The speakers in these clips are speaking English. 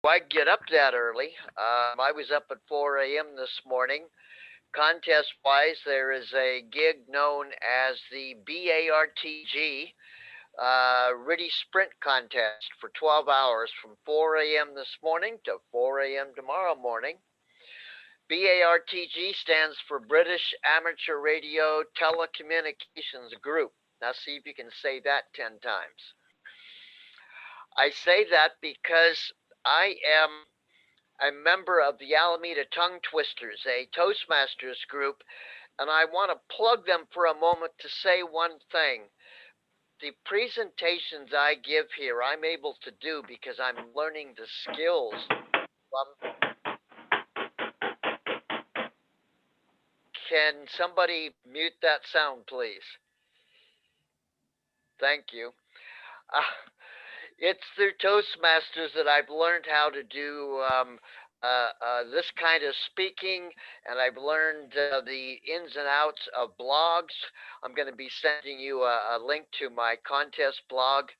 I get up that early. I was up at 4 a.m. this morning. Contest wise, there is a gig known as the BARTG Riddy Sprint Contest for 12 hours from 4 a.m. this morning to 4 a.m. tomorrow morning. BARTG stands for British Amateur Radio Telecommunications Group. Now, see if you can say that 10 times. I say that because I am a member of the Alameda Tongue Twisters, a Toastmasters group, and I want to plug them for a moment to say one thing. The presentations I give here, I'm able to do because I'm learning the skills from. Can somebody mute that sound, please? Thank you. Uh, it's through Toastmasters that I've learned how to do this kind of speaking, and I've learned the ins and outs of blogs. I'm going to be sending you a link to my contest blog.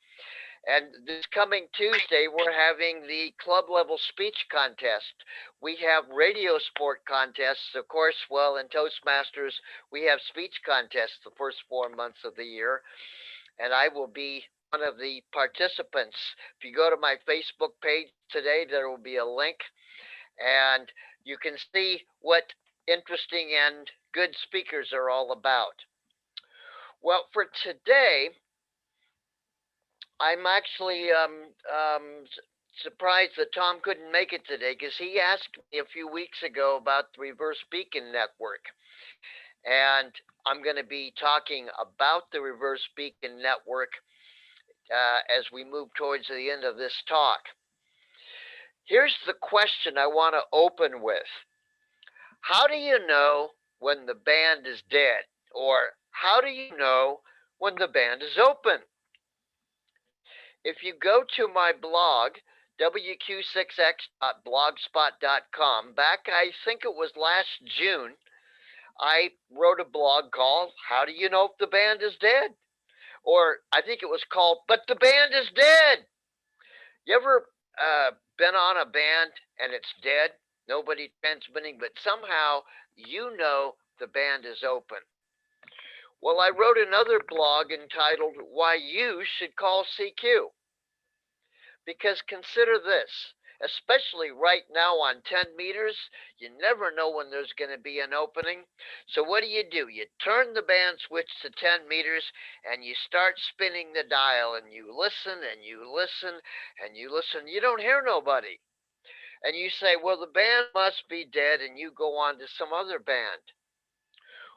And this coming Tuesday, we're having the club level speech contest. We have radio sport contests, of course. Well, in Toastmasters, we have speech contests the first 4 months of the year, and I will be one of the participants. If you go to my Facebook page today, there will be a link, and you can see what interesting and good speakers are all about. Well, for today, I'm actually surprised that Tom couldn't make it today because he asked me a few weeks ago about the Reverse Beacon Network. And I'm going to be talking about the Reverse Beacon Network as we move towards the end of this talk. Here's the question I want to open with. How do you know when the band is dead? Or how do you know when the band is open? If you go to my blog, WQ6X.blogspot.com, back I think it was last June, I wrote a blog called How Do You Know If the Band Is Dead? Or I think it was called But the Band Is Dead. You ever been on a band and it's dead? Nobody transmitting, but somehow you know the band is open. Well, I wrote another blog entitled Why You Should Call CQ. Because consider this, especially right now on 10 meters, you never know when there's going to be an opening. So what do? You turn the band switch to 10 meters and you start spinning the dial and you listen and you listen and you listen. You don't hear nobody. And you say, well, the band must be dead, and you go on to some other band.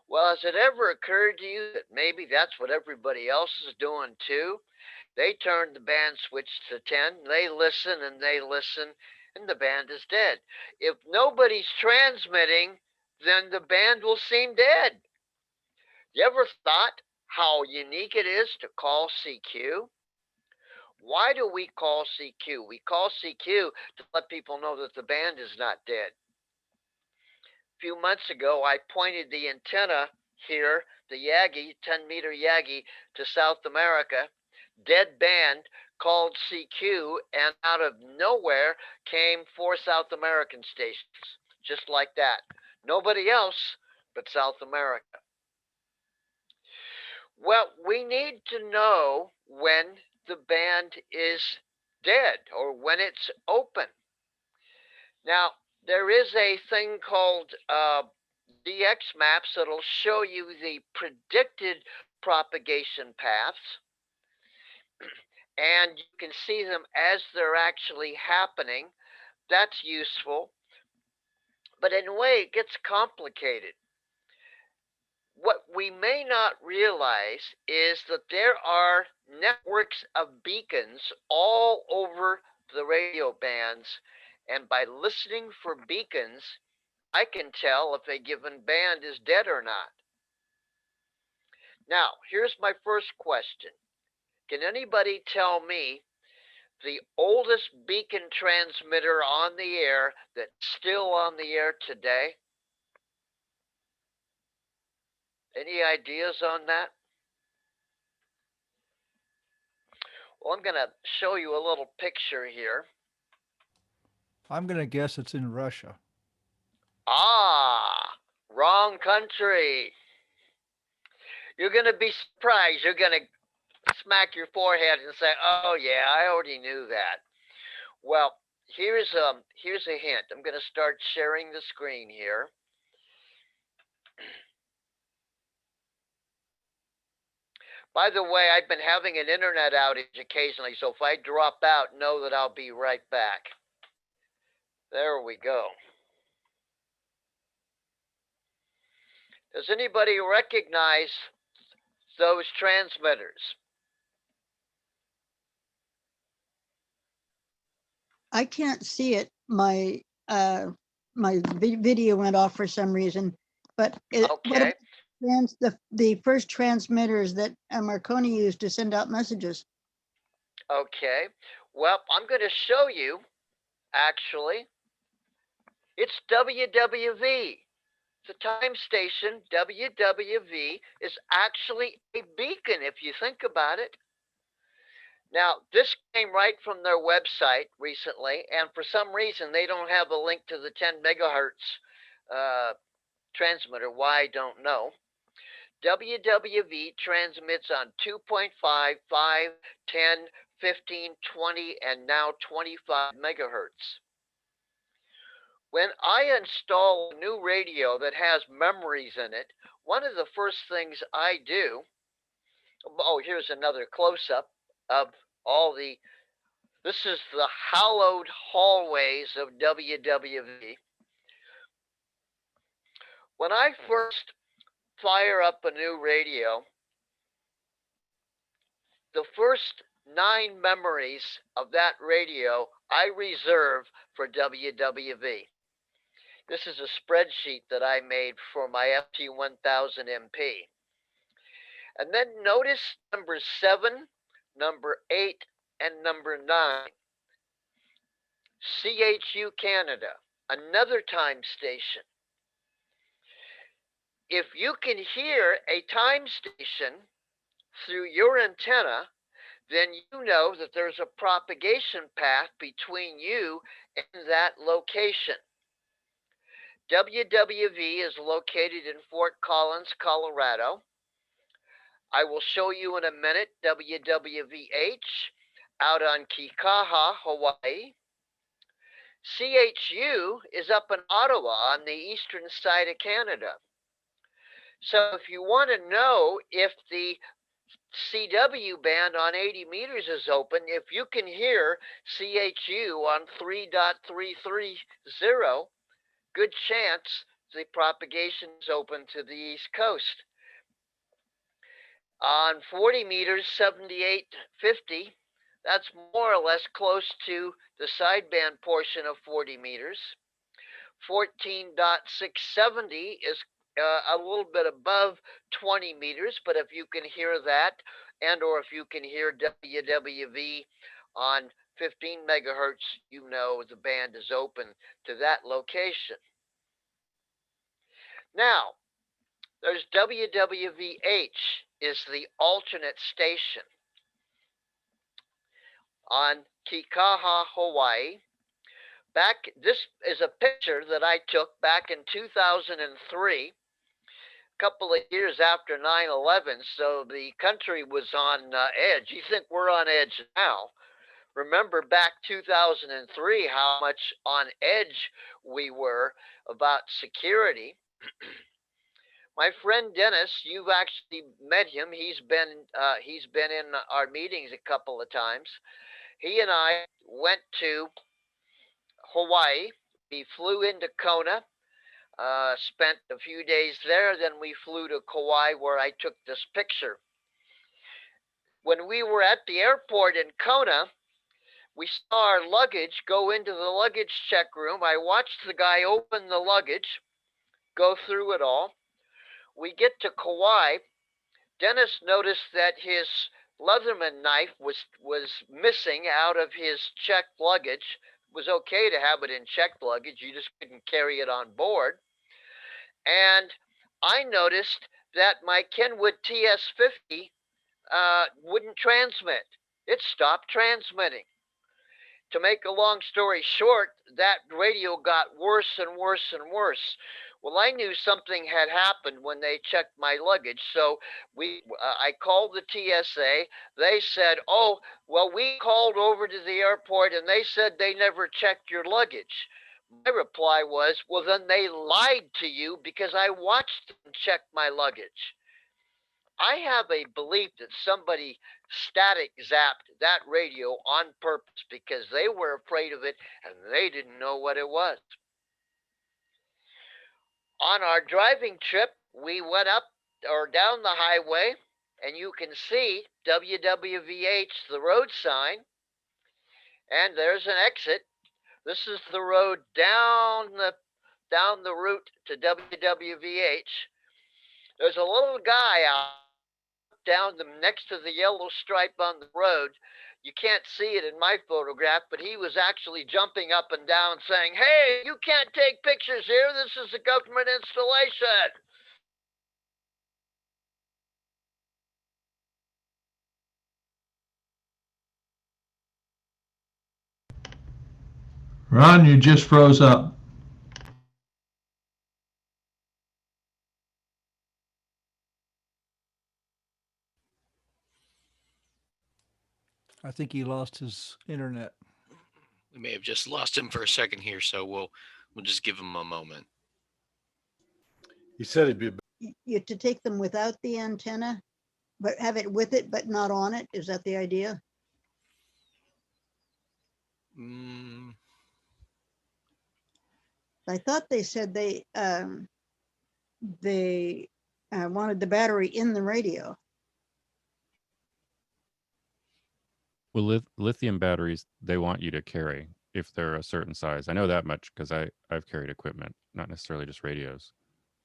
Well, has it ever occurred to you that maybe that's what everybody else is doing too? They turn the band switch to 10, they listen and they listen, and the band is dead. If nobody's transmitting, then the band will seem dead. You ever thought how unique it is to call CQ? Why do we call CQ? We call CQ to let people know that the band is not dead. A few months ago, I pointed the antenna here, the Yagi, 10-meter Yagi, to South America. Dead band called CQ, and out of nowhere came 4 South American stations, just like that. Nobody else but South America. Well, we need to know when the band is dead or when it's open. Now, there is a thing called DX maps that'll show you the predicted propagation paths, and you can see them as they're actually happening. That's useful. But in a way, it gets complicated. What we may not realize is that there are networks of beacons all over the radio bands, and by listening for beacons, I can tell if a given band is dead or not. Now, here's my first question. Can anybody tell me the oldest beacon transmitter on the air that's still on the air today? Any ideas on that? Well, I'm going to show you a little picture here. I'm going to guess it's in Russia. Ah, wrong country. You're going to be surprised. You're going to smack your forehead and say, "Oh yeah, I already knew that." Well, here's a hint. I'm going to start sharing the screen here. By the way, I've been having an internet outage occasionally, so if I drop out, know that I'll be right back. There we go. Does anybody recognize those transmitters? I can't see it. My video went off for some reason, but what Okay. about the first transmitters that Marconi used to send out messages? Okay. Well, I'm going to show you, actually. It's WWV. The time station, WWV, is actually a beacon if you think about it. Now, this came right from their website recently, and for some reason they don't have a link to the 10 megahertz uh, transmitter. Why, I don't know. WWV transmits on 2.5, 5, 10, 15, 20, and now 25 megahertz. When I install a new radio that has memories in it, one of the first things I do, oh, here's another close up of all the, this is the hallowed hallways of WWV. When I first fire up a new radio, the first 9 memories of that radio I reserve for WWV. This is a spreadsheet that I made for my FT1000MP. And then notice number 7, number 8, and number 9. CHU Canada, another time station. If you can hear a time station through your antenna, then you know that there's a propagation path between you and that location. WWV is located in Fort Collins, Colorado. I will show you in a minute WWVH out on Kikaha, Hawaii. CHU is up in Ottawa on the eastern side of Canada. So if you want to know if the CW band on 80 meters is open, if you can hear CHU on 3.330, good chance the propagation is open to the East Coast. On 40 meters, 7850, that's more or less close to the sideband portion of 40 meters. 14.670 is a little bit above 20 meters, but if you can hear that, and or if you can hear WWV on 15 megahertz, you know the band is open to that location. Now, there's WWVH is the alternate station on Kikaha, Hawaii. This is a picture that I took back in 2003, a couple of years after 9/11, so the country was on edge. You think we're on edge now? Remember back 2003 how much on edge we were about security. My friend Dennis, you've actually met him. He's been in our meetings a couple of times. He and I went to Hawaii. We flew into Kona, spent a few days there. Then we flew to Kauai, where I took this picture. When we were at the airport in Kona, we saw our luggage go into the luggage check room. I watched the guy open the luggage, go through it all. We get to Kauai. Dennis noticed that his Leatherman knife was missing out of his checked luggage. It was okay to have it in checked luggage. You just couldn't carry it on board. And I noticed that my Kenwood TS50 wouldn't transmit. It stopped transmitting. To make a long story short, that radio got worse and worse and worse. Well, I knew something had happened when they checked my luggage, so I called the TSA. They said, "Oh, well, we called over to the airport and they said they never checked your luggage." My reply was, "Well, then they lied to you because I watched them check my luggage." I have a belief that somebody static zapped that radio on purpose because they were afraid of it and they didn't know what it was. On our driving trip, we went up or down the highway, and you can see WWVH, the road sign, and there's an exit. This is the road down the route to WWVH. There's a little guy out down next to the yellow stripe on the road. You can't see it in my photograph, but he was actually jumping up and down saying, "Hey, you can't take pictures here. This is a government installation." Ron, you just froze up. I think he lost his internet. We may have just lost him for a second here, so we'll just give him a moment. He said he'd be. You to take them without the antenna, but have it with it, but not on it. Is that the idea? I thought they said they wanted the battery in the radio. Well, lithium batteries, they want you to carry if they're a certain size. I know that much because I've carried equipment, not necessarily just radios.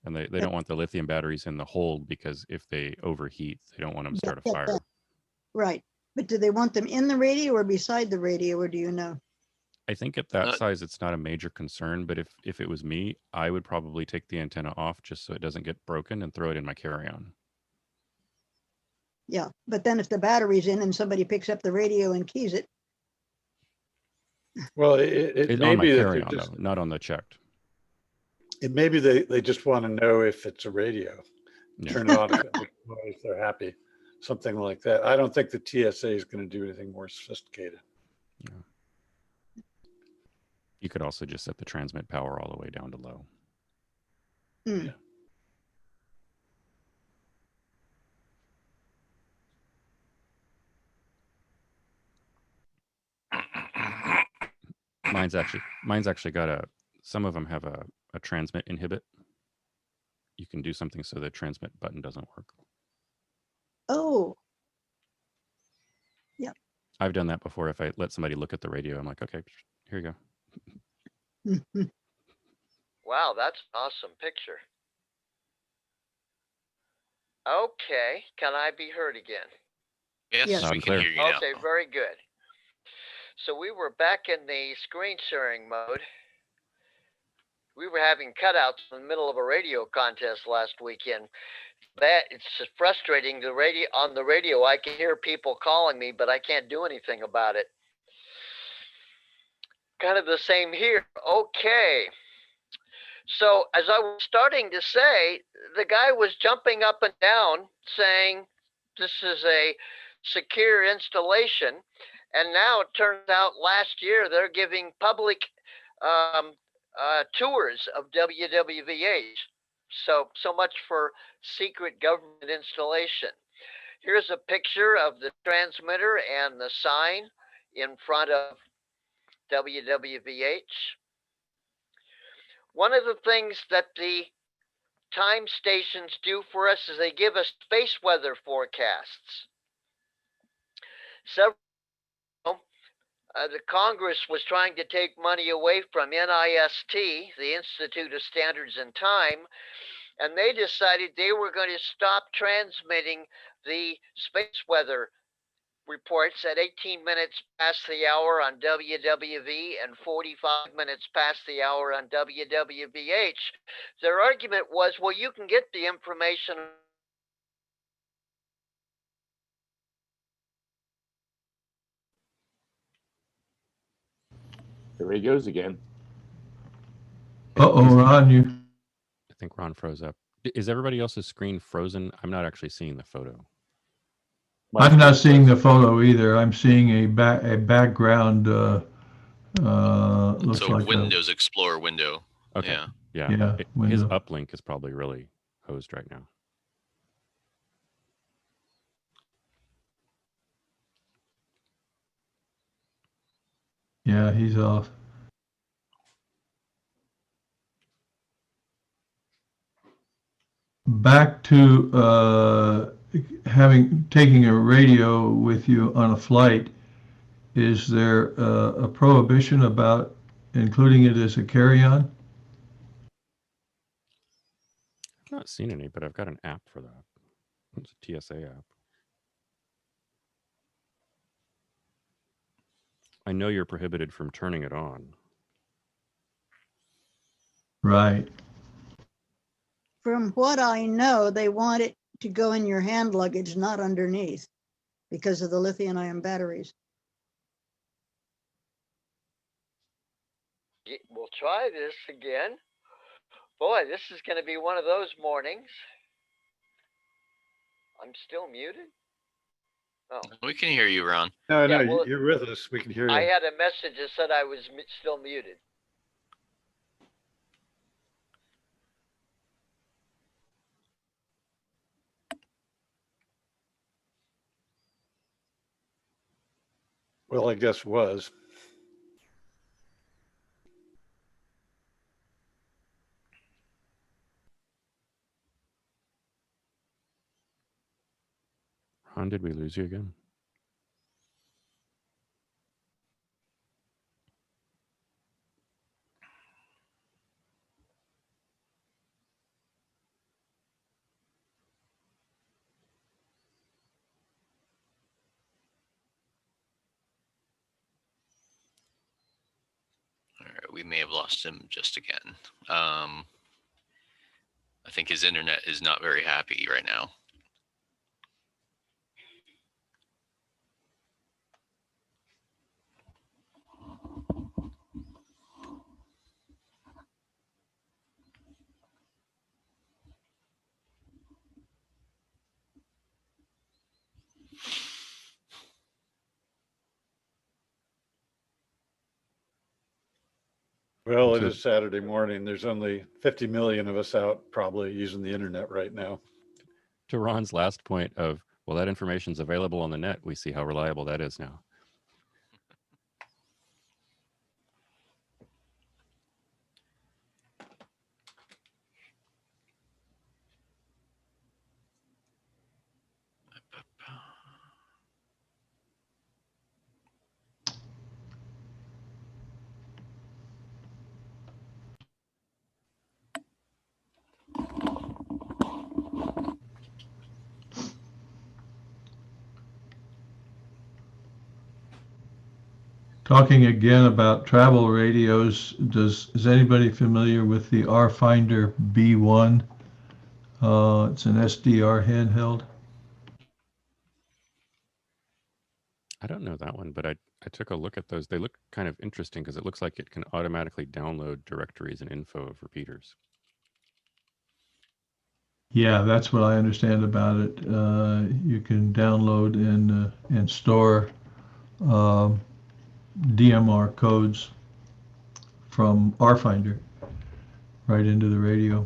And they don't want the lithium batteries in the hold because if they overheat, they don't want them to start a fire. Right. But do they want them in the radio or beside the radio, or do you know? I think at that size, it's not a major concern. But if it was me, I would probably take the antenna off just so it doesn't get broken and throw it in my carry-on. Yeah, but then if the battery's in and somebody picks up the radio and keys it. Well, it may on my be that carry-on, though, not on the checked. It may be they just want to know if it's a radio. Yeah. Turn it on if they're happy. Something like that. I don't think the TSA is going to do anything more sophisticated. Yeah. You could also just set the transmit power all the way down to low. Yeah. Mine's actually got some of them have a transmit inhibit. You can do something so the transmit button doesn't work. Oh. Yeah. I've done that before. If I let somebody look at the radio, I'm like, okay, here you go. Wow, that's an awesome picture. Okay, can I be heard again? Yes, Loud we and can clear. hear you now. Okay, very good. So we were back in the screen sharing mode. We were having cutouts in the middle of a radio contest last weekend. It's frustrating. On the radio, I can hear people calling me, but I can't do anything about it. Kind of the same here. Okay. So as I was starting to say, the guy was jumping up and down saying this is a secure installation. And now it turns out last year they're giving public tours of WWVH. So much for secret government installation. Here's a picture of the transmitter and the sign in front of WWVH. One of the things that the time stations do for us is they give us space weather forecasts. The Congress was trying to take money away from NIST, the Institute of Standards and Time, and they decided they were going to stop transmitting the space weather reports at 18 minutes past the hour on WWV and 45 minutes past the hour on WWVH. Their argument was, well, you can get the information There he goes again. Uh-oh, Ron, you, I think Ron froze up. Is everybody else's screen frozen? I'm not actually seeing the photo. My I'm not screen seeing the was- photo either. I'm seeing a background, It's looks a like a, Windows Explorer window. Okay. Yeah. Yeah. yeah, His window. uplink is probably really hosed right now. Yeah, he's off. Back to taking a radio with you on a flight. Is there a prohibition about including it as a carry-on? I've not seen any, but I've got an app for that. It's a TSA app. I know you're prohibited from turning it on. Right. From what I know, they want it to go in your hand luggage, not underneath, because of the lithium-ion batteries. We'll try this again. Boy, this is going to be one of those mornings. I'm still muted. Oh, We can hear you, Ron. No, Yeah, no, well, you're with us. We can hear I you. had a message that said I was still muted. Well, I guess was. Ron, did we lose you again? All right, we may have lost him just again. I think his internet is not very happy right now. Well, it So- is Saturday morning. There's only 50 million of us out probably using the internet right now. To Ron's last point of, well, that information's available on the net, we see how reliable that is now. Talking again about travel radios, is anybody familiar with the R-Finder B1? It's an SDR handheld. I don't know that one, but I took a look at those. They look kind of interesting because it looks like it can automatically download directories and info of repeaters. Yeah, that's what I understand about it. You can download and store DMR codes from RFinder right into the radio.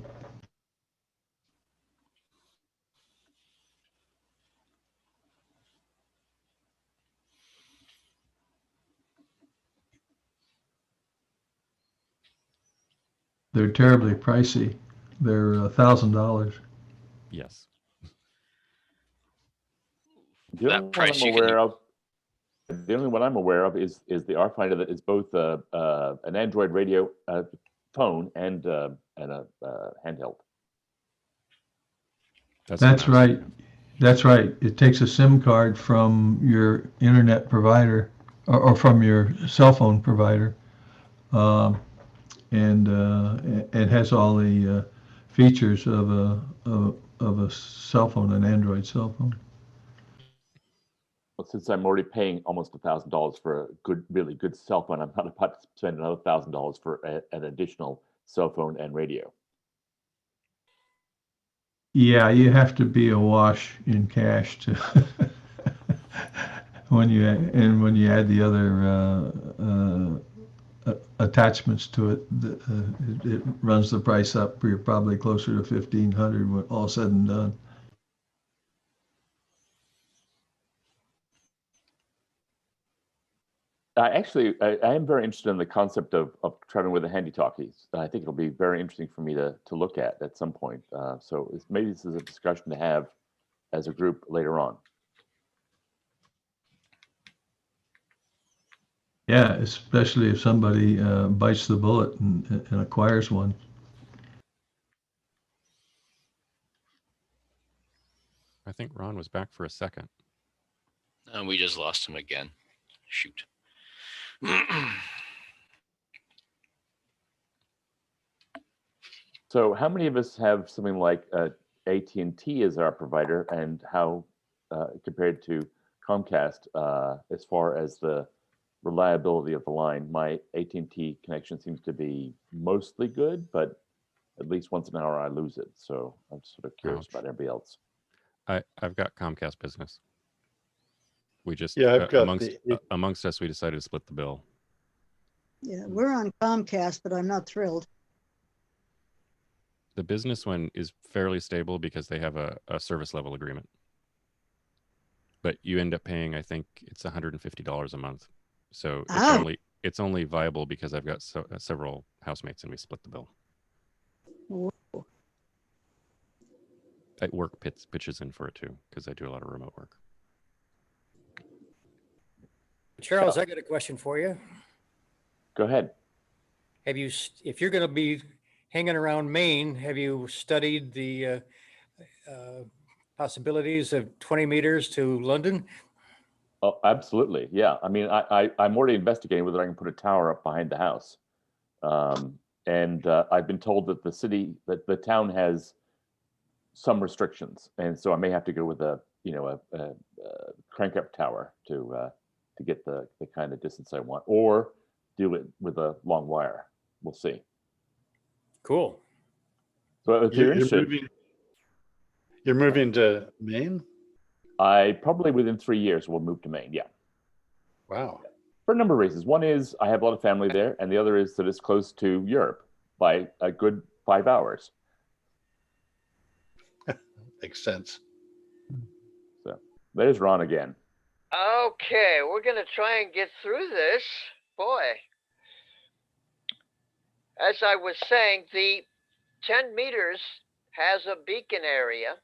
They're terribly pricey. They're $1,000. Yes. The That only one price I'm you can- aware of. The only one I'm aware of is the RFinder that is both an Android radio phone and a handheld. That's right. That's right. It takes a SIM card from your internet provider or from your cell phone provider, and it has all the features of a cell phone, an Android cell phone. since I'm already paying almost $1,000 for a good, really good cell phone, I'm not about to spend another $1,000 for an additional cell phone and radio. Yeah, you have to be awash in cash to when you add the other attachments to it, it runs the price up. You're probably closer to 1,500 when all said and done. I am very interested in the concept of traveling with the handy talkies. I think it'll be very interesting for me to look at some point. So maybe this is a discussion to have as a group later on. Yeah, especially if somebody bites the bullet and acquires one. I think Ron was back for a second. And we just lost him again. Shoot. So how many of us have something like AT&T as our provider, and how compared to Comcast as far as the reliability of the line? My AT&T connection seems to be mostly good, but at least once an hour I lose it. So I'm sort of curious Ouch. about everybody else. I've got Comcast Business. We just I've got amongst us we decided to split the bill. Yeah, we're on Comcast, but I'm not thrilled. The business one is fairly stable because they have a service level agreement. But you end up paying, I think it's $150 a month. So it's only viable because I've got several housemates and we split the bill. Whoa. At work pitches in for it too, because I do a lot of remote work. Charles, I got a question for you. Go ahead. Have you, if you're going to be hanging around Maine, have you studied the possibilities of 20 meters to London? Oh, absolutely. Yeah. I mean, I'm already investigating whether I can put a tower up behind the house. And I've been told that the town has some restrictions. And so I may have to go with a crank up tower to get the kind of distance I want, or do it with a long wire. We'll see. Cool. So if you're interested, you're moving to Maine? I probably within 3 years will move to Maine. Yeah. Wow. For a number of reasons. One is I have a lot of family there, and the other is that it's close to Europe by a good 5 hours. Makes sense. So there's Ron again. Okay, we're going to try and get through this. Boy. As I was saying, the 10 meters has a beacon area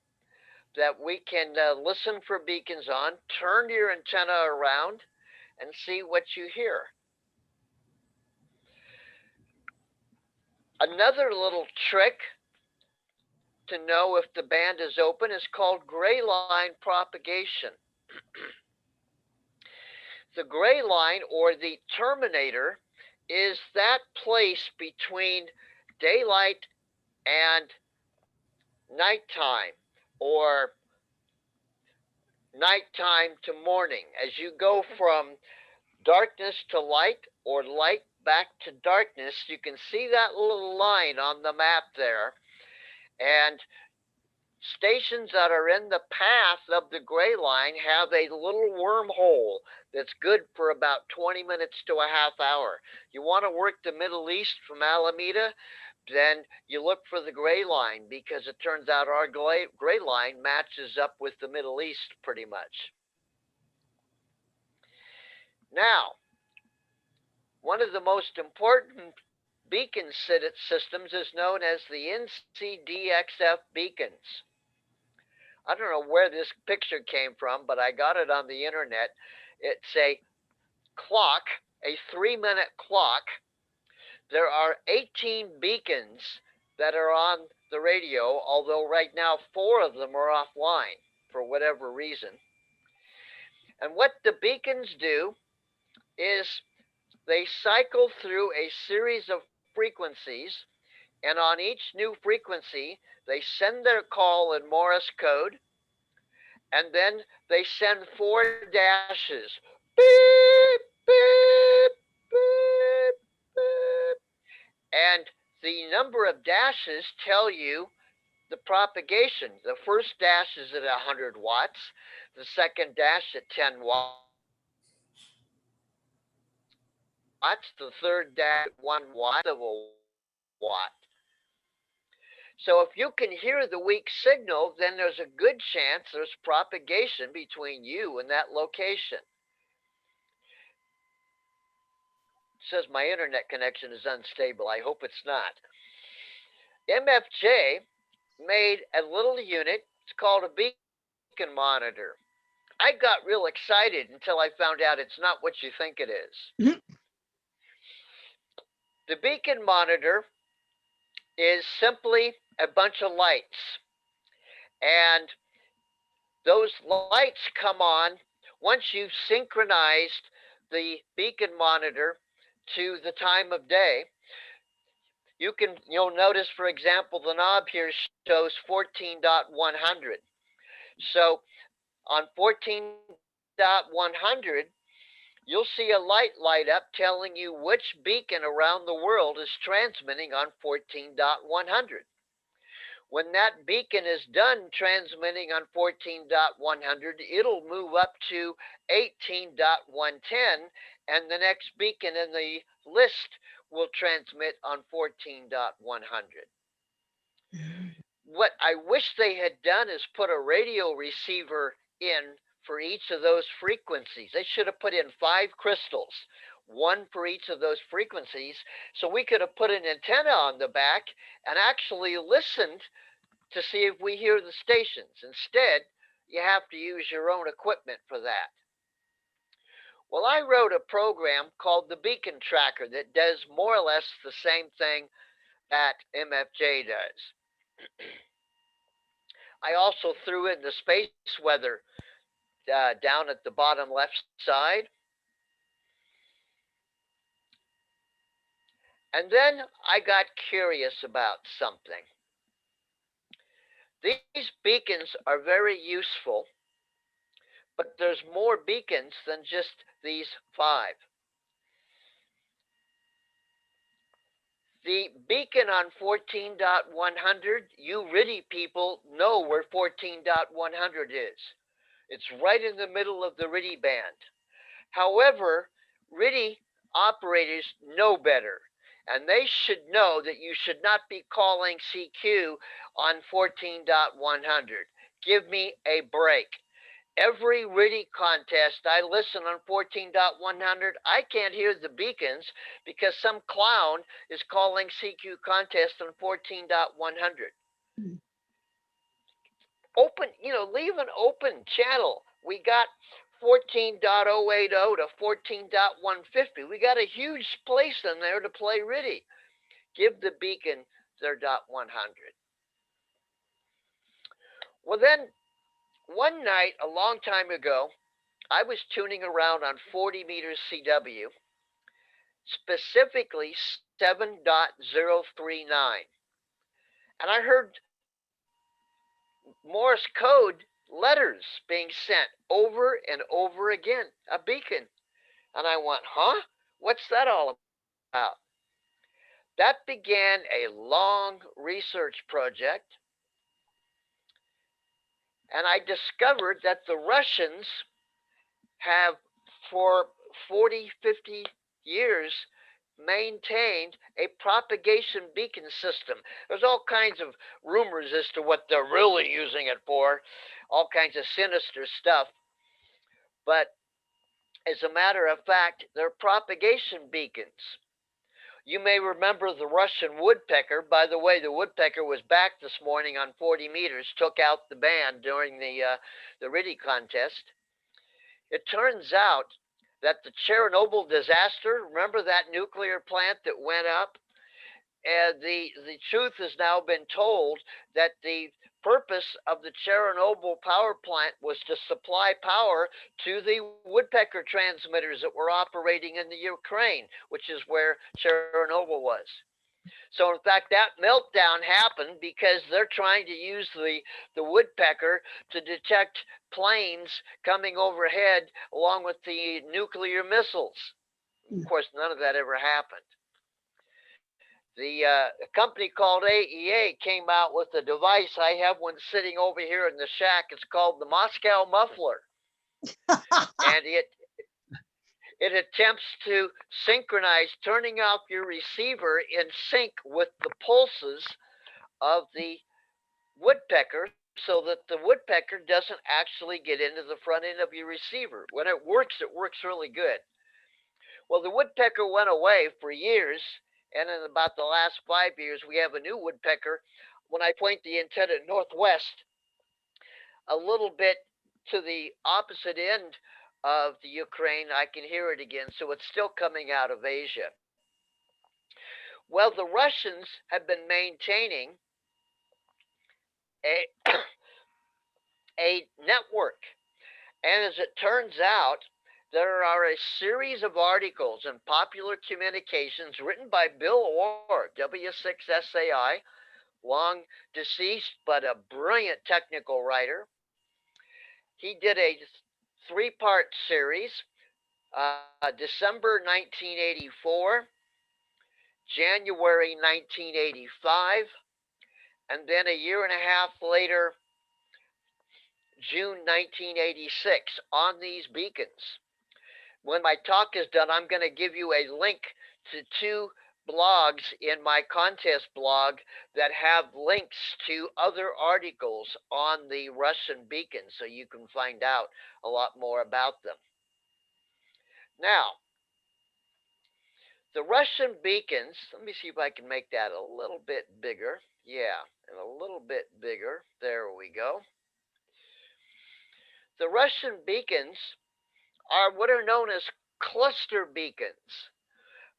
that we can listen for beacons on, turn your antenna around, and see what you hear. Another little trick to know if the band is open is called gray line propagation. The gray line, or the terminator, is that place between daylight and nighttime, or nighttime to morning. As you go from darkness to light, or light back to darkness, you can see that little line on the map there. And stations that are in the path of the gray line have a little wormhole that's good for about 20 minutes to a half hour. You want to work the Middle East from Alameda, then you look for the gray line, because it turns out our gray line matches up with the Middle East pretty much. Now, one of the most important beacon systems is known as the NCDXF beacons. I don't know where this picture came from, but I got it on the internet. It's a clock, a 3-minute clock. There are 18 beacons that are on the radio, although right now 4 of them are offline for whatever reason. And what the beacons do is they cycle through a series of frequencies, and on each new frequency, they send their call in Morse code, and then they send 4 dashes. Beep, beep, beep, beep. And the number of dashes tell you the propagation. The first dash is at 100 watts, the second dash at 10 watts, the third dash at 1 watt of a watt. So if you can hear the weak signal, then there's a good chance there's propagation between you and that location. It says my internet connection is unstable. I hope it's not. MFJ made a little unit. It's called a beacon monitor. I got real excited until I found out it's not what you think it is. The beacon monitor is simply a bunch of lights. And those lights come on once you've synchronized the beacon monitor to the time of day. You'll notice, for example, the knob here shows 14.100. So on 14.100, you'll see a light up telling you which beacon around the world is transmitting on 14.100. When that beacon is done transmitting on 14.100, it'll move up to 18.110, and the next beacon in the list will transmit on 14.100. What I wish they had done is put a radio receiver in for each of those frequencies. They should have put in 5 crystals, one for each of those frequencies, so we could have put an antenna on the back and actually listened to see if we hear the stations. Instead, you have to use your own equipment for that. Well, I wrote a program called the Beacon Tracker that does more or less the same thing that MFJ does. I also threw in the space weather down at the bottom left side. And then I got curious about something. These beacons are very useful, but there's more beacons than just these 5. The beacon on 14.100, you RTTY people know where 14.100 is. It's right in the middle of the RTTY band. However, RTTY operators know better, and they should know that you should not be calling CQ on 14.100. Give me a break. Every RTTY contest I listen on 14.100, I can't hear the beacons because some clown is calling CQ contest on 14.100. Open, leave an open channel. We got 14.080 to 14.150. We got a huge place in there to play RTTY. Give the beacon their .100. Well, then, one night, a long time ago, I was tuning around on 40 meters CW, specifically 7.039. And I heard Morse code letters being sent over and over again, a beacon. And I went, huh? What's that all about? That began a long research project. And I discovered that the Russians have, for 40, 50 years, maintained a propagation beacon system. There's all kinds of rumors as to what they're really using it for, all kinds of sinister stuff. But as a matter of fact, they're propagation beacons. You may remember the Russian woodpecker. By the way, the woodpecker was back this morning on 40 meters, took out the band during the RTTY contest. It turns out that the Chernobyl disaster, remember that nuclear plant that went up? The truth has now been told that the purpose of the Chernobyl power plant was to supply power to the woodpecker transmitters that were operating in the Ukraine, which is where Chernobyl was. So in fact, that meltdown happened because they're trying to use the woodpecker to detect planes coming overhead along with the nuclear missiles. Of course, none of that ever happened. A company called AEA came out with a device. I have one sitting over here in the shack. It's called the Moscow muffler. And it attempts to synchronize turning off your receiver in sync with the pulses of the woodpecker so that the woodpecker doesn't actually get into the front end of your receiver. When it works really good. Well, the woodpecker went away for years, and in about the last 5 years, we have a new woodpecker. When I point the antenna northwest, a little bit to the opposite end of the Ukraine, I can hear it again. So it's still coming out of Asia. Well, the Russians have been maintaining a, a network. And as it turns out, there are a series of articles in Popular Communications written by Bill Orr, W6SAI, long deceased, but a brilliant technical writer. He did a 3-part series, December 1984, January 1985, and then a year and a half later, June 1986, on these beacons. When my talk is done, I'm going to give you a link to 2 blogs in my contest blog that have links to other articles on the Russian beacons, so you can find out a lot more about them. Now, the Russian beacons, let me see if I can make that a little bit bigger. Yeah, and a little bit bigger. There we go. The Russian beacons are what are known as cluster beacons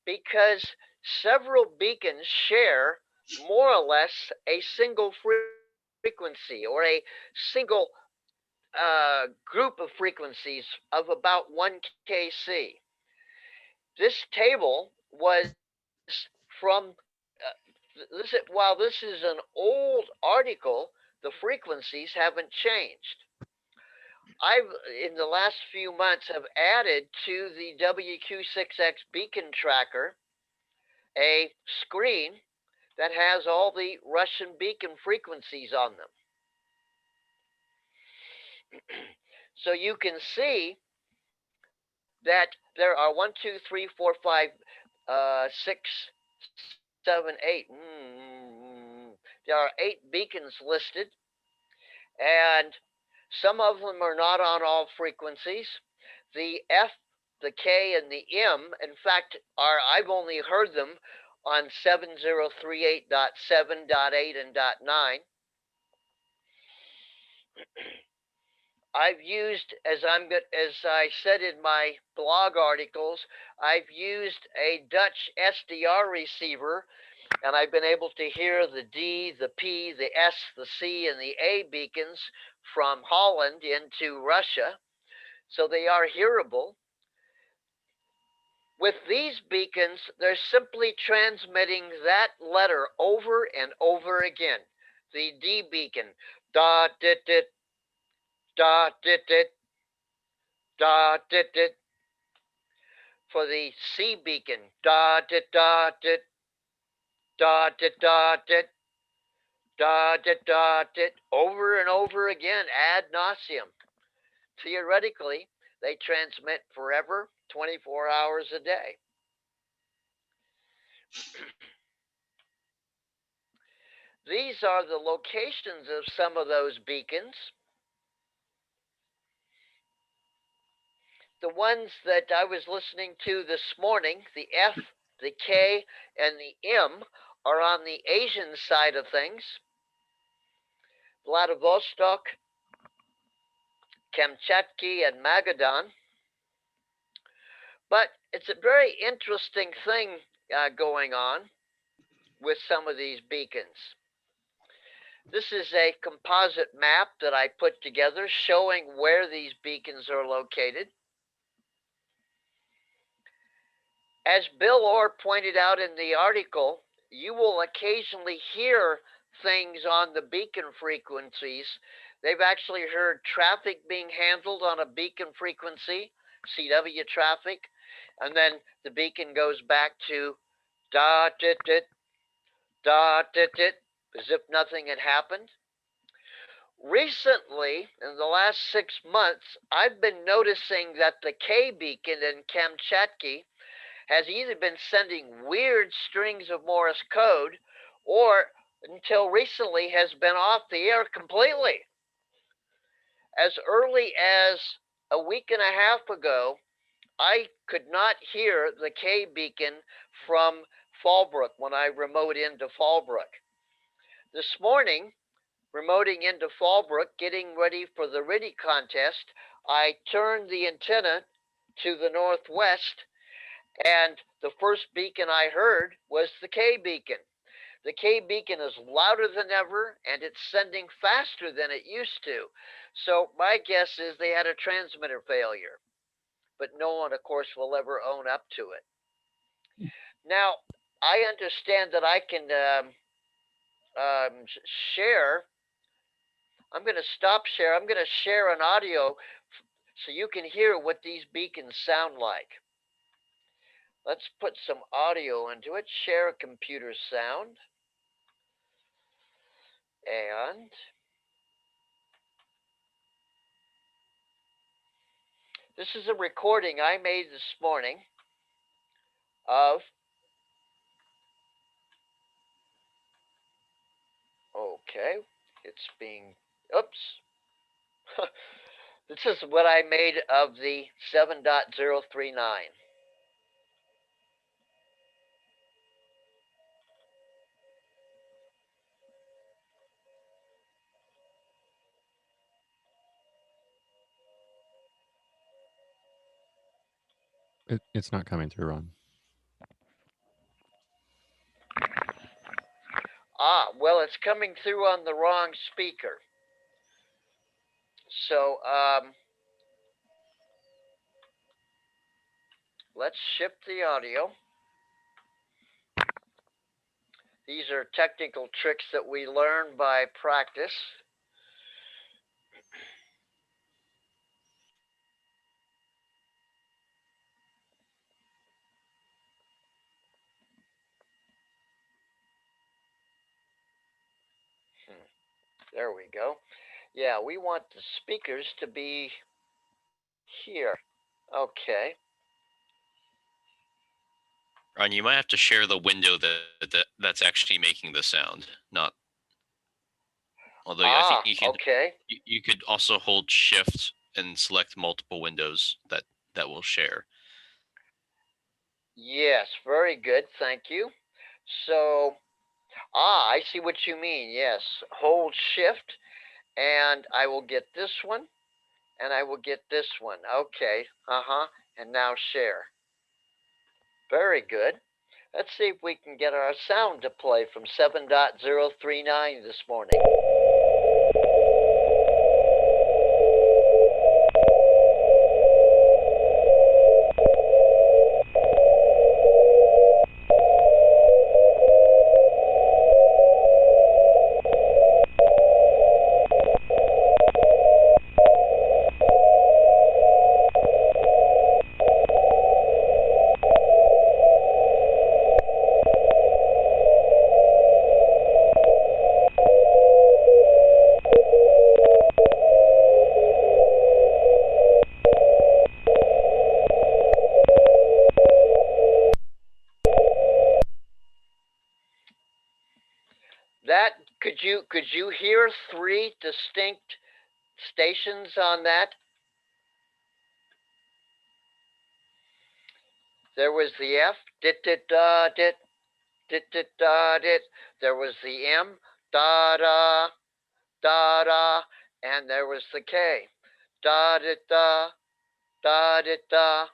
because several beacons share more or less a single frequency or a single group of frequencies of about 1 kc. This table was from, while this is an old article, the frequencies haven't changed. I've, in the last few months, have added to the WQ6X beacon tracker a screen that has all the Russian beacon frequencies on them. So you can see that there are 1, 2, 3, 4, 5, 6, 7, 8. There are 8 beacons listed, and some of them are not on all frequencies. The F, the K, and the M, in fact, I've only heard them on 7038.7.8 and .9. I've used, as I said in my blog articles, I've used a Dutch SDR receiver, and I've been able to hear the D, the P, the S, the C, and the A beacons from Holland into Russia, so they are hearable. With these beacons, they're simply transmitting that letter over and over again. The D beacon, da dit dit, da dit dit, da dit dit. For the C beacon, da dit da dit, da dit da dit, da dit da dit, over and over again ad nauseum. Theoretically, they transmit forever, 24 hours a day. These are the locations of some of those beacons. The ones that I was listening to this morning, the F, the K, and the M, are on the Asian side of things. Vladivostok, Kamchatka, and Magadan. But it's a very interesting thing going on with some of these beacons. This is a composite map that I put together showing where these beacons are located. As Bill Orr pointed out in the article, you will occasionally hear things on the beacon frequencies. They've actually heard traffic being handled on a beacon frequency, CW traffic, and then the beacon goes back to da dit dit, da dit dit, as if nothing had happened. Recently, in the last 6 months, I've been noticing that the K beacon in Kamchatka has either been sending weird strings of Morse code or until recently has been off the air completely. As early as a week and a half ago, I could not hear the K beacon from Fallbrook when I remote into Fallbrook. This morning, remoting into Fallbrook, getting ready for the RIDI contest, I turned the antenna to the northwest, and the first beacon I heard was the K beacon. The K beacon is louder than ever, and it's sending faster than it used to. So my guess is they had a transmitter failure, but no one, of course, will ever own up to it. Now, I understand that I can share. I'm going to stop share. I'm going to share an audio so you can hear what these beacons sound like. Let's put some audio into it. Share a computer sound. And this is a recording I made this morning of, okay, it's being, oops. This is what I made of the 7.039. It's not coming through, Ron. Ah, well, it's coming through on the wrong speaker. So, let's shift the audio. These are technical tricks that we learn by practice. There we go. Yeah, we want the speakers to be here. Okay. Ron, you might have to share the window that's actually making the sound, not. Although I think you could. Okay. You could also hold Shift and select multiple windows that will share. Yes, very good. Thank you. So, I see what you mean. Yes, hold Shift, and I will get this one, and I will get this one. Okay. And now share. Very good. Let's see if we can get our sound to play from 7.039 this morning. That could you hear 3 distinct stations on that? There was the F, dit dit da dit, dit dit da dit. There was the M, da da, da da, and there was the K, da dit da, da dit da.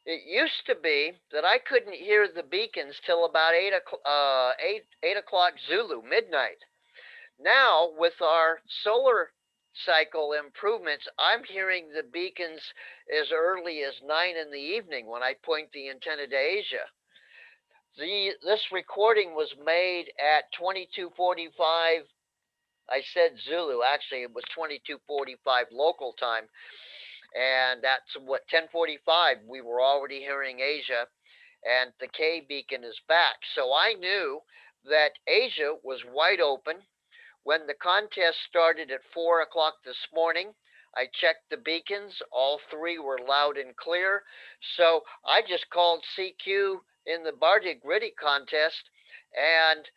It used to be that I couldn't hear the beacons till about 8 o'clock Zulu, midnight. Now, with our solar cycle improvements, I'm hearing the beacons as early as 9 in the evening when I point the antenna to Asia. This recording was made at 22:45. I said Zulu. Actually, it was 22:45 local time, and that's what 10:45. We were already hearing Asia, and the K beacon is back. So I knew that Asia was wide open. When the contest started at 4 o'clock this morning, I checked the beacons. All three were loud and clear. So I just called CQ in the Bardig Gritty contest and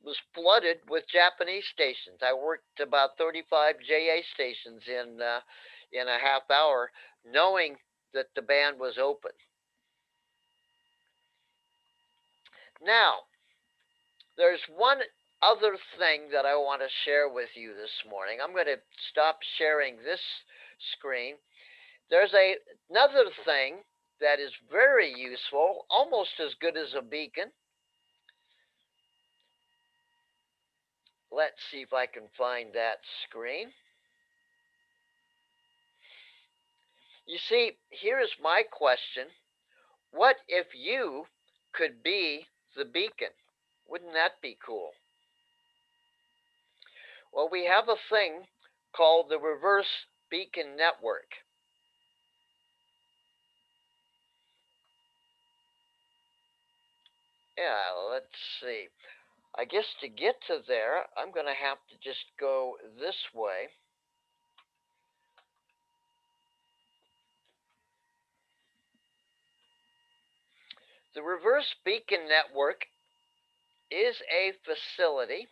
was flooded with Japanese stations. I worked about 35 JA stations in a half hour, knowing that the band was open. Now, there's one other thing that I want to share with you this morning. I'm going to stop sharing this screen. There's another thing that is very useful, almost as good as a beacon. Let's see if I can find that screen. You see, here's my question. What if you could be the beacon? Wouldn't that be cool? Well, we have a thing called the reverse beacon network. Yeah, let's see. I guess to get to there, I'm going to have to just go this way. The reverse beacon network is a facility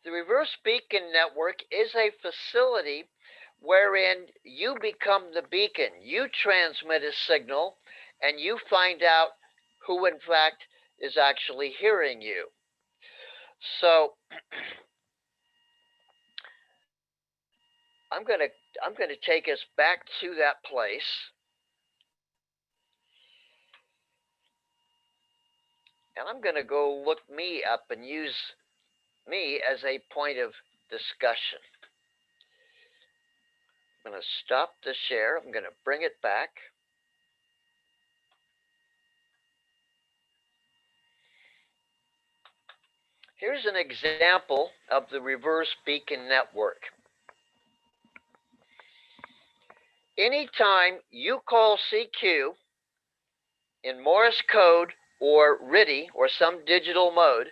The reverse beacon network is a facility wherein you become the beacon. You transmit a signal and you find out who in fact is actually hearing you. So I'm going to take us back to that place. And I'm going to go look me up and use me as a point of discussion. I'm going to stop the share. I'm going to bring it back. Here's an example of the reverse beacon network. Anytime you call CQ in Morse code or RTTY or some digital mode,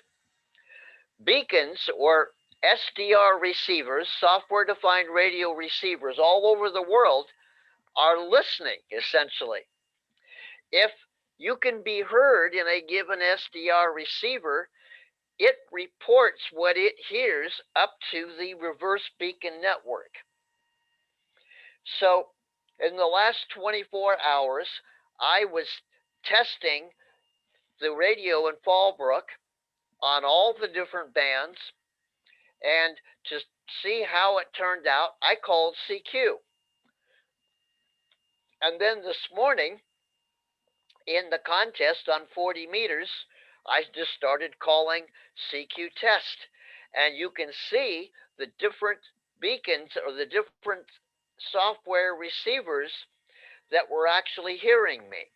beacons or SDR receivers, software-defined radio receivers all over the world are listening, essentially. If you can be heard in a given SDR receiver, it reports what it hears up to the reverse beacon network. So in the last 24 hours, I was testing the radio in Fallbrook on all the different bands, and to see how it turned out, I called CQ. And then this morning, in the contest on 40 meters, I just started calling CQ test. And you can see the different beacons or the different software receivers that were actually hearing me.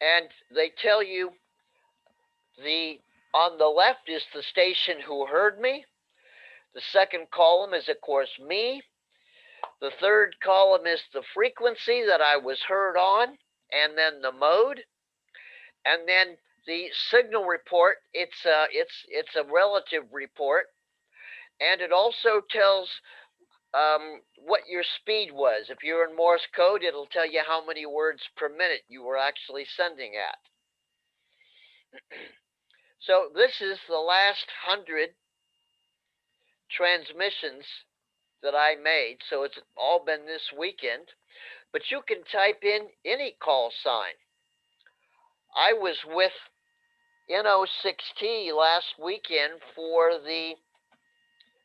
And they tell you on the left is the station who heard me. The second column is, of course, me. The third column is the frequency that I was heard on, and then the mode. And then the signal report, it's a relative report. And it also tells what your speed was. If you're in Morse code, it'll tell you how many words per minute you were actually sending at. So this is the last 100 transmissions that I made. So it's all been this weekend. But you can type in any call sign. I was with NO6T last weekend for the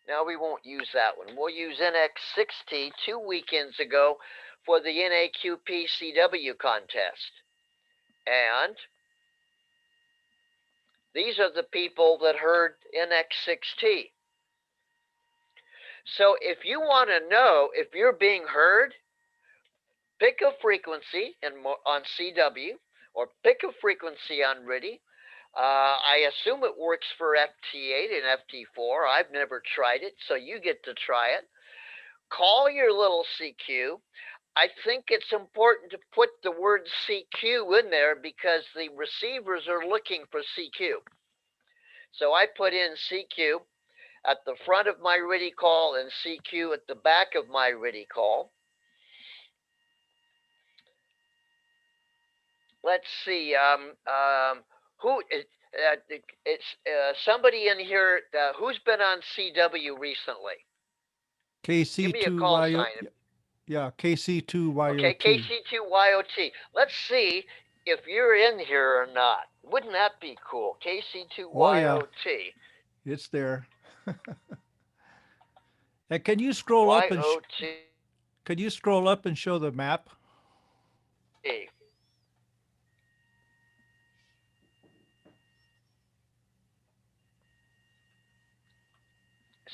Now we won't use that one. We'll use NX60 2 weekends ago for the NAQP CW contest. And these are the people that heard NX6T. So if you want to know if you're being heard, pick a frequency on CW or pick a frequency on RTTY. I assume it works for FT8 and FT4. I've never tried it, so you get to try it. Call your little CQ. I think it's important to put the word CQ in there because the receivers are looking for CQ. So I put in CQ at the front of my RTTY call and CQ at the back of my RTTY call. Let's see. It's somebody in here. Who's been on CW recently? Give me a call KC2YO. sign. Yeah, KC2YOT. Okay, KC2YOT. Let's see if you're in here or not. Wouldn't that be cool? KC2YOT. Oh, yeah. It's there. And can you scroll up and could you scroll up and show the map?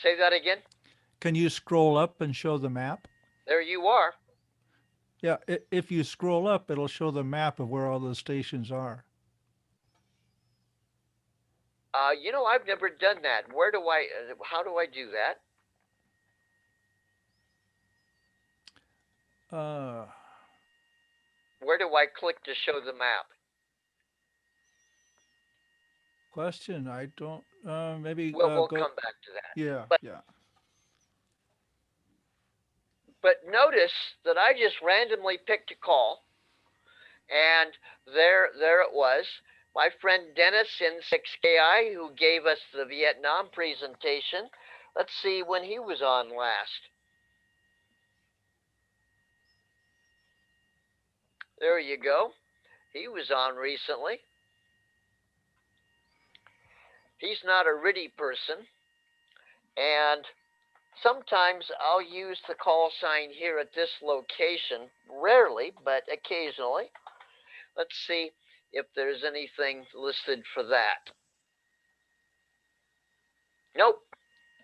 Say that again. Can you scroll up and show the map? There you are. Yeah, if you scroll up, it'll show the map of where all the stations are. You know, I've never done that. How do I do that? Where do I click to show the map? Question, I don't, maybe. We'll come back to that. Yeah, yeah. But notice that I just randomly picked a call, and there it was. My friend Dennis in 6KI, who gave us the Vietnam presentation. Let's see when he was on last. There you go. He was on recently. He's not a RTTY person. And sometimes I'll use the call sign here at this location. Rarely, but occasionally. Let's see if there's anything listed for that. Nope.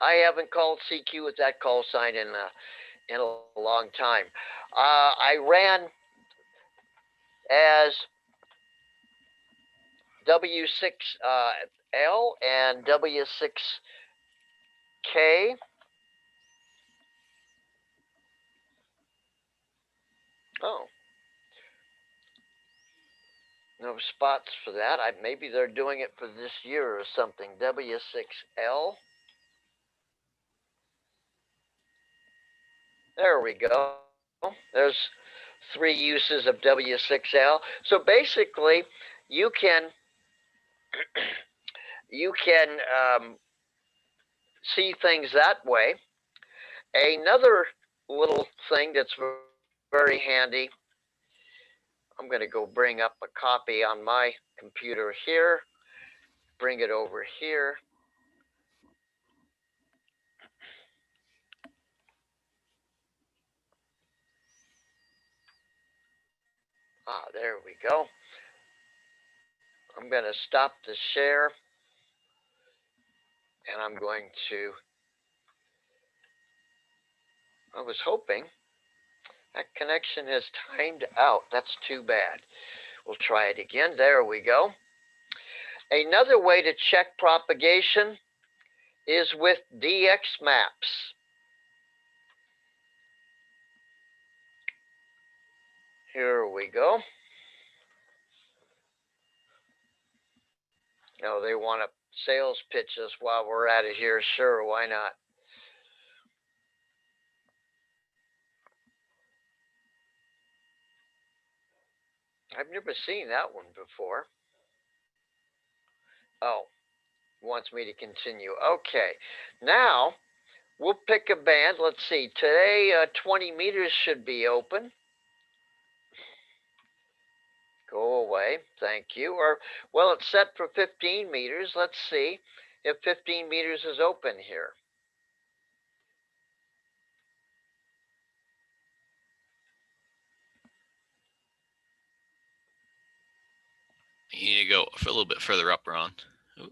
I haven't called CQ with that call sign in a long time. I ran as W6L and W6K. Oh. No spots for that. Maybe they're doing it for this year or something. W6L. There we go. There's 3 uses of W6L. So basically, you can see things that way. Another little thing that's very handy. I'm going to go bring up a copy on my computer here. Bring it over here. There we go. I'm going to stop the share. And I'm going to, I was hoping that connection has timed out. That's too bad. We'll try it again. There we go. Another way to check propagation is with DX maps. Here we go. Oh, they want to sales pitch us while we're at it here. Sure, why not? I've never seen that one before. Oh, wants me to continue. Okay, now we'll pick a band. Let's see, today 20 meters should be open. Go away, thank you. Or, well, it's set for 15 meters. Let's see if 15 meters is open here. You need to go a little bit further up, Ron. Ooh,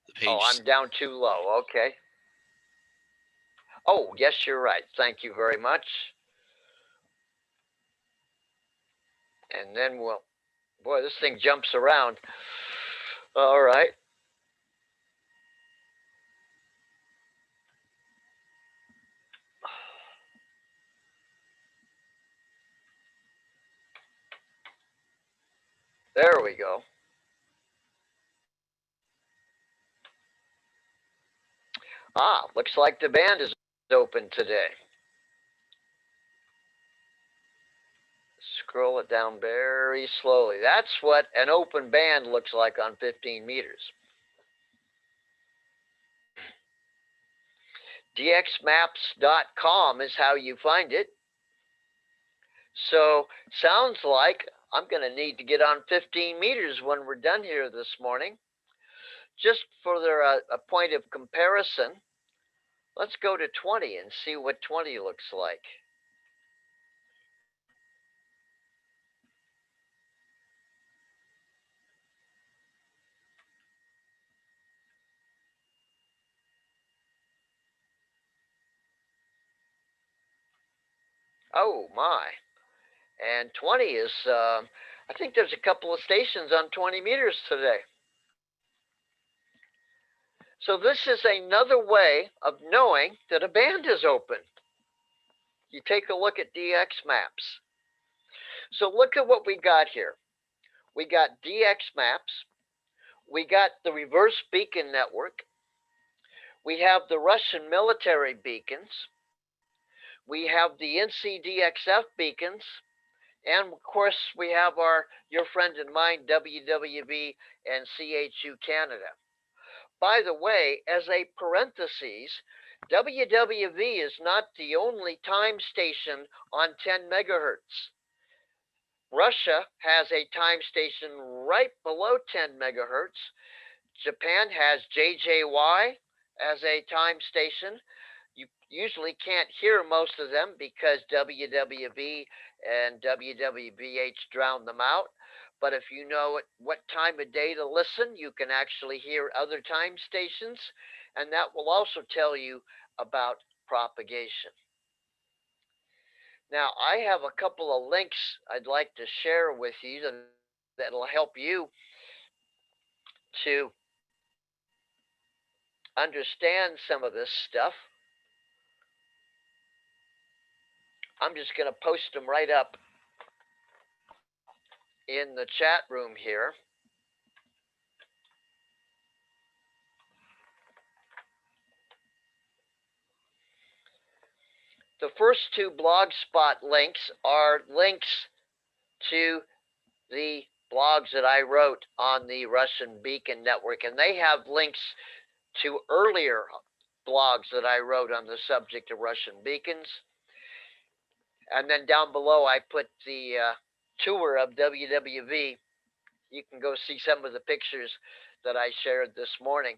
the page. Oh, I'm down too low. Okay. Oh, yes, you're right. Thank you very much. And then we'll, boy, this thing jumps around. All right. There we go. Ah, looks like the band is open today. Scroll it down very slowly. That's what an open band looks like on 15 meters. dxmaps.com is how you find it. So sounds like I'm going to need to get on 15 meters when we're done here this morning. Just for a point of comparison, let's go to 20 and see what 20 looks like. Oh my. And 20 is, I think there's a couple of stations on 20 meters today. So this is another way of knowing that a band is open. You take a look at DX Maps. So look at what we got here. We got DX Maps. We got the reverse beacon network. We have the Russian military beacons. We have the NCDXF beacons. And of course, we have your friend and mine, WWV and CHU Canada. By the way, as a parenthesis, WWV is not the only time station on 10 megahertz. Russia has a time station right below 10 megahertz. Japan has JJY as a time station. You usually can't hear most of them because WWV and WWVH drown them out. But if you know what time of day to listen, you can actually hear other time stations, and that will also tell you about propagation. Now, I have a couple of links I'd like to share with you that'll help you to understand some of this stuff. I'm just going to post them right up in the chat room here. The first two Blogspot links are links to the blogs that I wrote on the Russian Beacon Network, and they have links to earlier blogs that I wrote on the subject of Russian beacons. And then down below, I put the tour of WWV. You can go see some of the pictures that I shared this morning.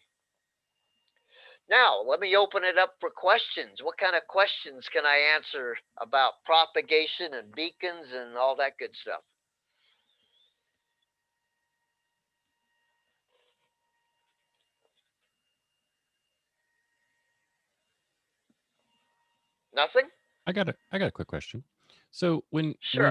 Now, let me open it up for questions. What kind of questions can I answer about propagation and beacons and all that good stuff? Nothing? I got a quick question. So when Sure.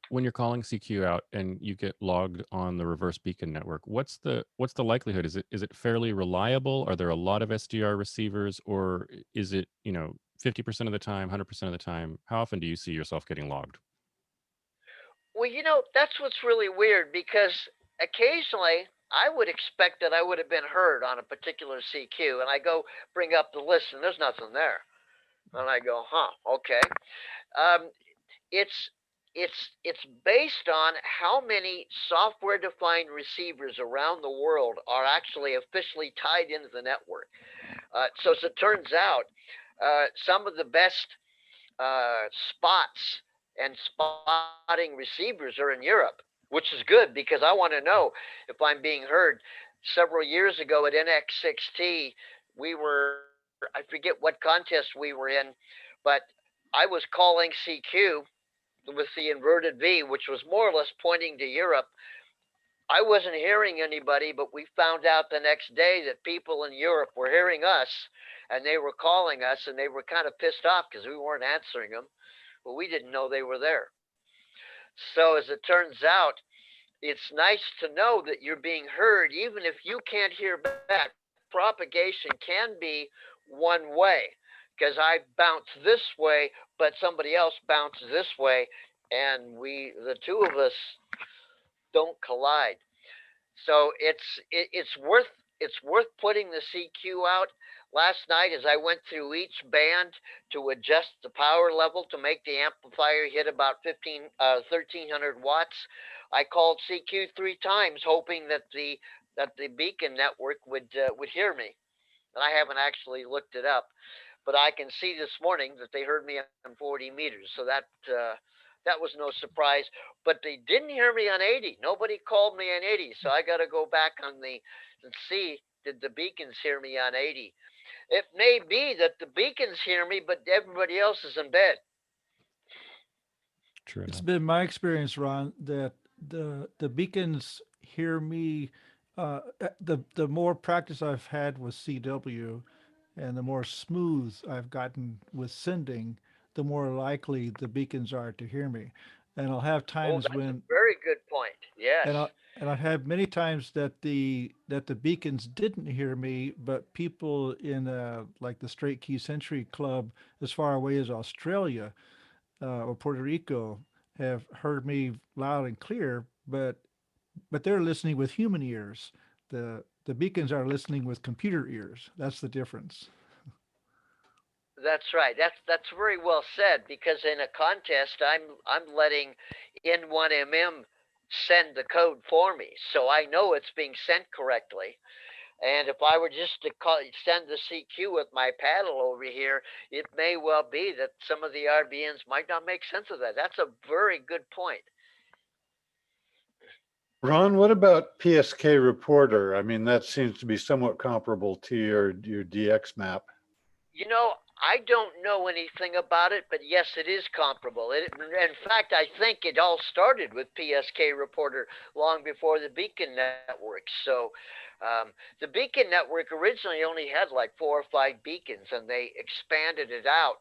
when you're calling CQ out and you get logged on the reverse beacon network, what's the likelihood? Is it fairly reliable? Are there a lot of SDR receivers, or is it 50% of the time, 100% of the time? How often do you see yourself getting logged? Well, that's what's really weird, because occasionally I would expect that I would have been heard on a particular CQ, and I go bring up the list and there's nothing there. And I go, huh, okay. It's based on how many software-defined receivers around the world are actually officially tied into the network. So as it turns out, some of the best spots and spotting receivers are in Europe, which is good because I want to know if I'm being heard. Several years ago at NX6T, I forget what contest we were in, but I was calling CQ with the inverted V, which was more or less pointing to Europe. I wasn't hearing anybody, but we found out the next day that people in Europe were hearing us, and they were calling us, and they were kind of pissed off because we weren't answering them, but we didn't know they were there. So as it turns out, it's nice to know that you're being heard, even if you can't hear back. Propagation can be one way, because I bounce this way, but somebody else bounces this way, and the two of us don't collide. So it's worth putting the CQ out. Last night, as I went through each band to adjust the power level to make the amplifier hit about 1300 watts, I called CQ 3 times, hoping that the beacon network would hear me. And I haven't actually looked it up, but I can see this morning that they heard me on 40 meters. So that was no surprise. But they didn't hear me on 80. Nobody called me on 80. So I got to go back and see, did the beacons hear me on 80? It may be that the beacons hear me, but everybody else is in bed. True It's enough. been my experience, Ron, that the beacons hear me. The more practice I've had with CW, and the more smooth I've gotten with sending, the more likely the beacons are to hear me. And I'll have Oh, times that's a when, very good point. Yes. and I've had many times that the beacons didn't hear me, but people in like the Straight Key Century Club, as far away as Australia or Puerto Rico, have heard me loud and clear, but they're listening with human ears. The beacons are listening with computer ears. That's the difference. That's right. That's very well said, because in a contest, I'm letting N1MM send the code for me, so I know it's being sent correctly. And if I were just to send the CQ with my paddle over here, it may well be that some of the RBNs might not make sense of that. That's a very good point. Ron, what about PSK Reporter? I mean, that seems to be somewhat comparable to your DX map. You know, I don't know anything about it, but yes, it is comparable. In fact, I think it all started with PSK Reporter long before the Beacon Network. So the Beacon Network originally only had like 4 or 5 beacons, and they expanded it out.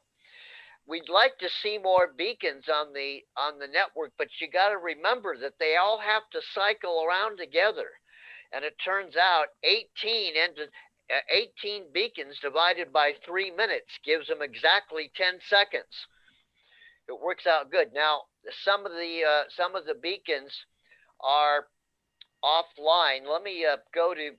We'd like to see more beacons on the network, but you got to remember that they all have to cycle around together. And it turns out 18 beacons divided by 3 minutes gives them exactly 10 seconds. It works out good. Now, some of the beacons are offline. Let me go to,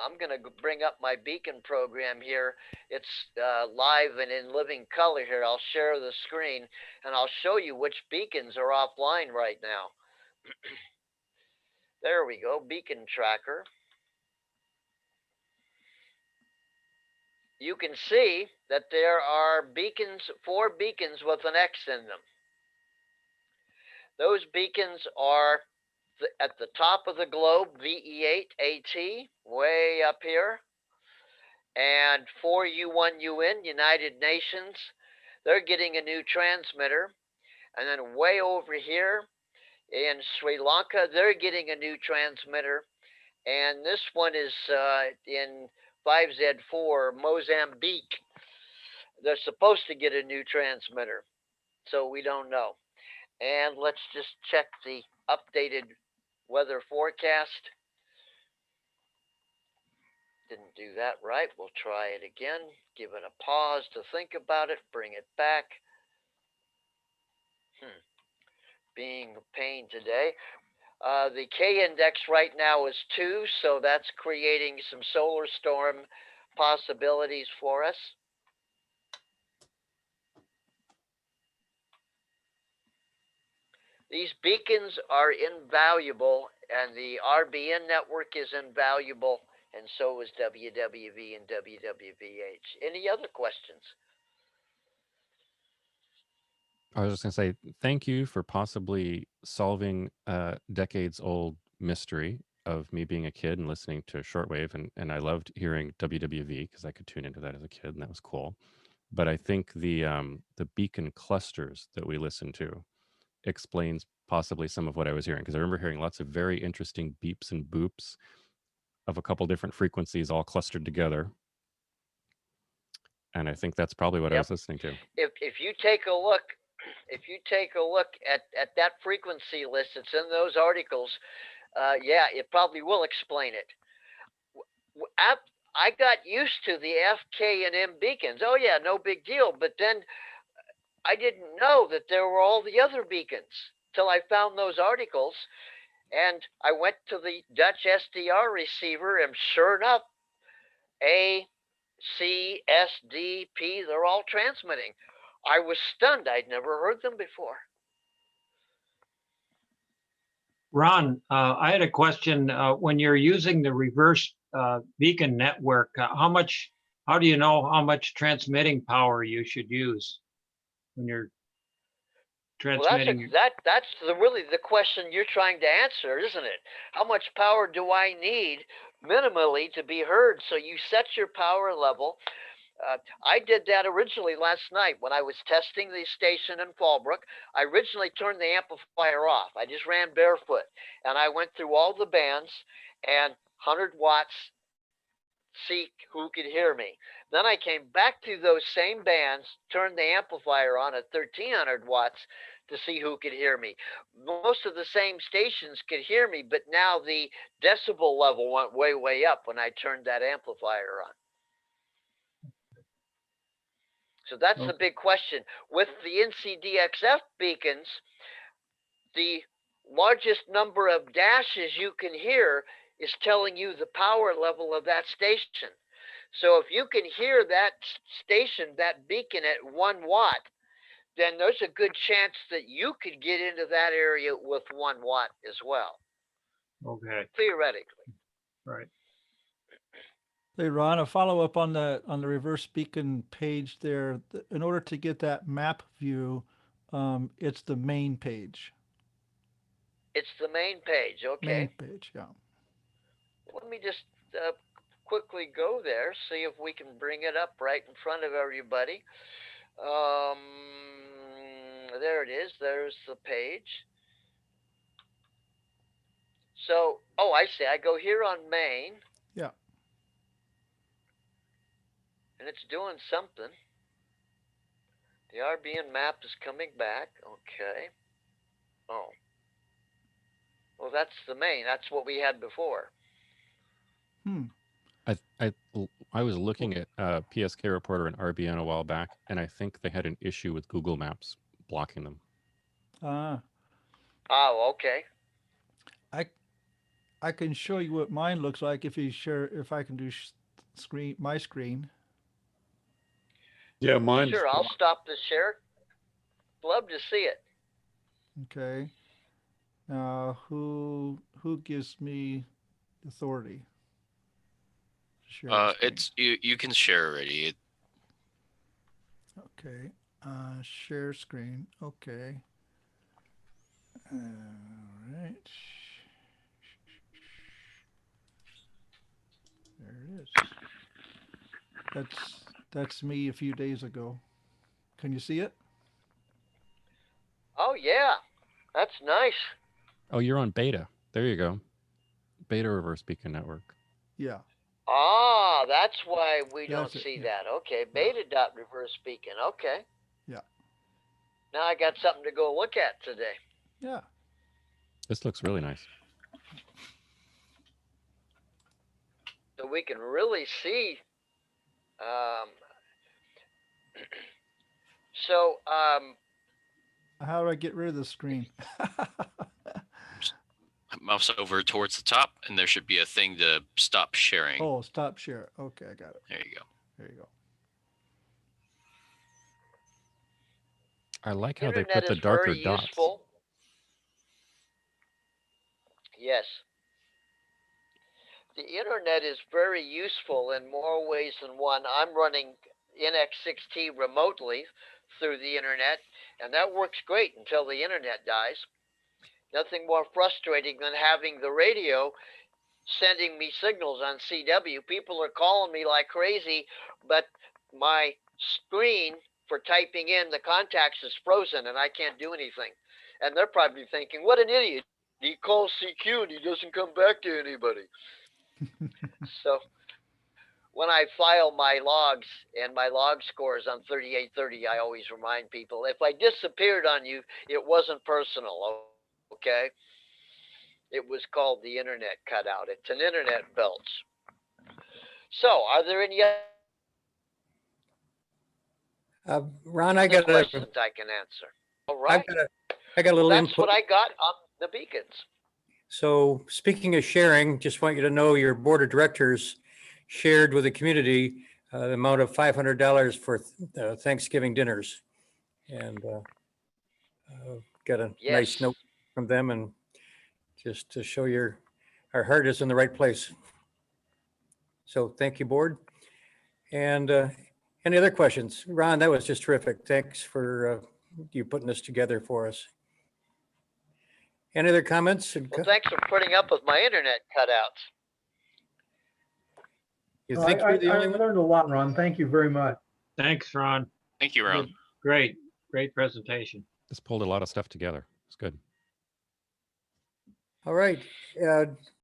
I'm going to bring up my beacon program here. It's live and in living color here. I'll share the screen, and I'll show you which beacons are offline right now. There we go, beacon tracker. You can see that there are beacons, 4 beacons with an X in them. Those beacons are at the top of the globe, VE8AT, way up here, and 4U1UN, United Nations, they're getting a new transmitter. And then way over here in Sri Lanka, they're getting a new transmitter. And this one is in 5Z4, Mozambique. They're supposed to get a new transmitter, so we don't know. And let's just check the updated weather forecast. Didn't do that right. We'll try it again. Give it a pause to think about it. Bring it back. Being a pain today. The K index right now is 2, so that's creating some solar storm possibilities for us. These beacons are invaluable, and the RBN network is invaluable, and so is WWV and WWVH. Any other questions? I was just going to say thank you for possibly solving a decades-old mystery of me being a kid and listening to shortwave, and I loved hearing WWV because I could tune into that as a kid, and that was cool. But I think the beacon clusters that we listen to explains possibly some of what I was hearing, because I remember hearing lots of very interesting beeps and boops of a couple different frequencies all clustered together. And I think that's probably what I Yep. was listening to. If you take a look, at that frequency list, it's in those articles. Yeah, it probably will explain it. I got used to the F, K, and M beacons. Oh yeah, no big deal. But then I didn't know that there were all the other beacons till I found those articles. And I went to the Dutch SDR receiver, and sure enough, A, C, S, D, P, they're all transmitting. I was stunned. I'd never heard them before. Ron, I had a question. When you're using the reverse beacon network, how do you know how much transmitting power you should use when you're transmitting? Well, that's really the question you're trying to answer, isn't it? How much power do I need minimally to be heard? So you set your power level. I did that originally last night when I was testing the station in Fallbrook. I originally turned the amplifier off. I just ran barefoot, and I went through all the bands and 100 watts, see who could hear me. Then I came back to those same bands, turned the amplifier on at 1300 watts to see who could hear me. Most of the same stations could hear me, but now the decibel level went way, way up when I turned that amplifier on. So that's the big question. With the NCDXF beacons, the largest number of dashes you can hear is telling you the power level of that station. So if you can hear that station, that beacon at 1 watt, then there's a good chance that you could get into that area with 1 watt as well. Okay. Theoretically. Right. Hey, Ron, a follow-up on the reverse beacon page there. In order to get that map view, it's the main page. It's the main page, okay. Main page, yeah. Let me just quickly go there, see if we can bring it up right in front of everybody. There it is. There's the page. So, oh, I see. I go here on main. Yeah. And it's doing something. The RBN map is coming back. Okay. Oh. Well, that's the main. That's what we had before. I was looking at PSK Reporter and RBN a while back, and I think they had an issue with Google Maps blocking them. Oh, okay. I can show you what mine looks like if I can do my screen. Yeah, mine's Sure, I'll stop the share. Love to see it. Okay. Who gives me authority? It's you can share already. Okay. Share screen. Okay. All right. There it is. That's me a few days ago. Can you see it? Oh yeah, that's nice. Oh, you're on beta. There you go. Beta reverse beacon network. Yeah. Ah, that's why we That's don't it, see yeah. that. Okay, beta dot reverse beacon. Okay. Yeah. Now I got something to go look at today. Yeah. This looks really nice. So we can really see. How do I get rid of the screen? Mouse over towards the top, and there should be a thing to stop sharing. Oh, stop share. Okay, I got it. There you go. There you go. I like how they Internet put the is darker very dots. useful. Yes. The internet is very useful in more ways than one. I'm running NX6T remotely through the internet, and that works great until the internet dies. Nothing more frustrating than having the radio sending me signals on CW. People are calling me like crazy, but my screen for typing in the contacts is frozen and I can't do anything. And they're probably thinking, what an idiot. He calls CQ and he doesn't come back to anybody. So when I file my logs and my log scores on 3830, I always remind people, if I disappeared on you, it wasn't personal, okay? It was called the internet cutout. It's an internet belch. So are there any Ron, I other got a, questions I can answer? All right. I got a little That's input. what I got on the beacons. So speaking of sharing, just want you to know your board of directors shared with the community the amount of $500 for Thanksgiving dinners. And got a nice Yes. note from them, and just to show our heart is in the right place. So thank you, board. And any other questions? Ron, that was just terrific. Thanks for you putting this together for us. Any other comments? Well, thanks for putting up with my internet cutouts. You Well, think I you're the only one? learned a lot, Ron. Thank you very much. Thanks, Ron. Thank you, Ron. Great, great presentation. This pulled a lot of stuff together. It's good. All right.